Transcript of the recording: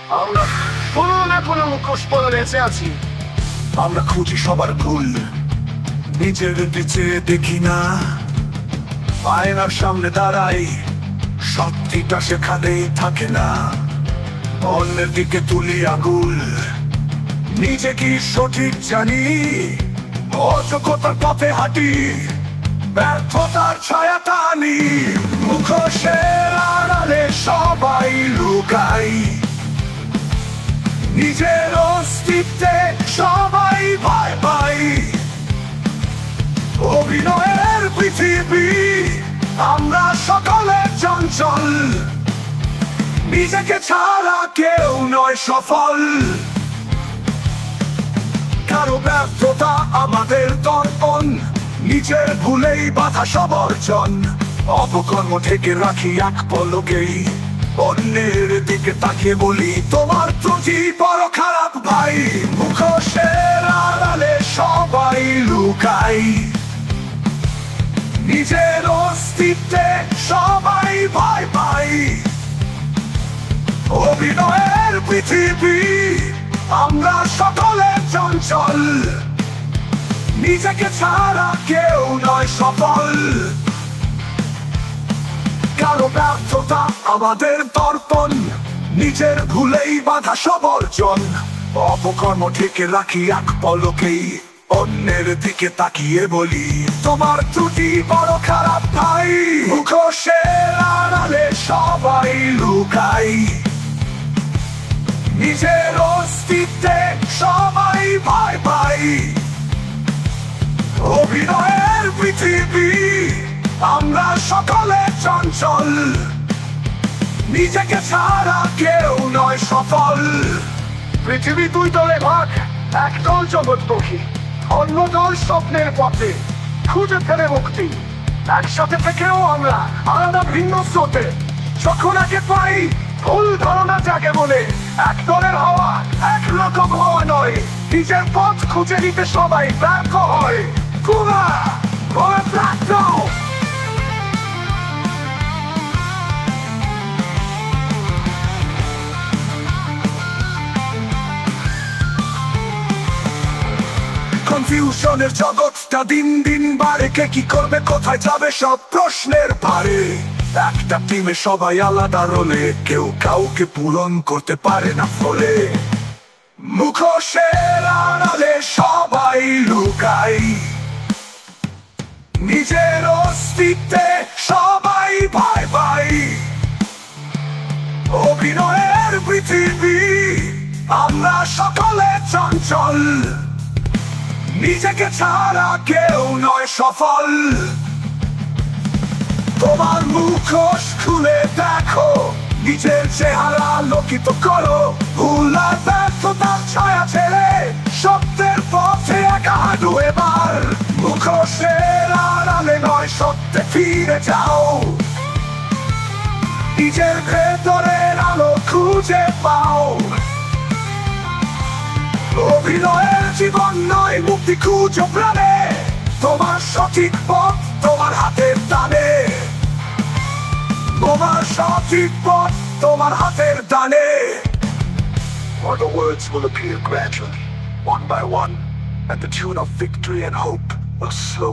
আমরা কোনো না কোনো মুখোশ পরে বেঁচে আছি। আমরা খুঁজি সবার ভুল, নিজের নিচে দেখি না। আয়নার সামনে দাঁড়াই, সত্যিটা সেখানেই থাকে না। অন্যের দিকে তুলি আঙুল, নিজে কি সঠিক জানি। অযোগ্যতার পথে হাঁটি, ব্যর্থতার ছায়া টানি। মুখোশের আড়ালে সবাই লুকাই, নিজের অস্তিত্বে সবাই ভয় পাই। অভিনয়ের পৃথিবী, আমরা সকলে চঞ্চল। নিজেকে ছাড়া কেউ নয় সফল। কারো ব্যর্থতা আমাদের দর্পণ, নিজের ভুলেই বাধা সব অর্জন। অপকর্ম থেকে রাখি এক পলকেই, অন্যের দিকে তাকিয়ে বলি তোমার ত্রুটি বড় খারাপ ভাই। মুখোশের আড়ালে সবাই লুকাই, নিজের অস্তিত্বে সবাই ভয় পাই। অভিনয়ের পৃথিবী, আমরা সকলে চঞ্চল। নিজেকে ছাড়া কেউ নয় সফল। কারো ব্যর্থতা আমাদের দর্পণ, নিজের ভুলেই বাধা সব অর্জন। অপকর্ম থেকে রাখি এক পলকেই, অন্যের দিকে তাকিয়ে বলি তোমার ত্রুটি বড় খারাপ ভাই। মুখোশের আড়ালে সবাই লুকাই, নিজের অস্তিত্বে সবাই ভয় পাই। অভিনয়ের পৃথিবী, আমরা সকলে চঞ্চল। নিজেকে ছাড়া কেউ নয় সফল। পৃথিবী দুই দলে ভাগ, এক দল জগৎমুখী, অন্য দল স্বপ্নের পথে খুঁজে ফেলে মুক্তি। একসাথে থেকেও আমরা আলাদা ভিন্ন স্রোতে, যখন একে পাই ভুল ধারণা জাগে বলে। এক দলের হওয়া এক রকম হওয়া নয়, নিজের পথ খুঁজে নিতে সবাই ব্যর্থ হয়। কুলা করে প্রাপ্ত কনফিউশনের জগৎটা দিন দিন বাড়ে। কে কি করবে, কোথায় যাবে, সব প্রশ্নের ভারে। একটা টিমে সবাই আলাদা রোলে, কেউ কাউকে পূরণ করতে পারে না ফলে। মুখোশের আড়ালে সবাই লুকাই, নিজের অস্তিত্বে সবাই ভয় পাই। অভিনয়ের পৃথিবী, আমরা সকলে চঞ্চল। নিজেকে ছাড়া কেউ নয় সফল। তোমার মুখোশ খুলে দেখো, নিজের চেহারা লোকিত করো। ভুল আর ব্যর্থতার ছায়া ছেড়ে সত্যের পথে একা হাঁটো এবার। মুখোশের আড়ালে নয়, সত্যে ফিরে যাও। নিজের ভেতরের আলো খুঁজে পাও। অভিনয়ের জীবন নয়, মুক্তি খুঁজো প্রাণে। তোমার সঠিক পথ তোমার হাতের দানে। তোমার সঠিক পথ তোমার হাতের দানে। Or the words will appear gradually, one by one, and the tune of victory and hope will slowly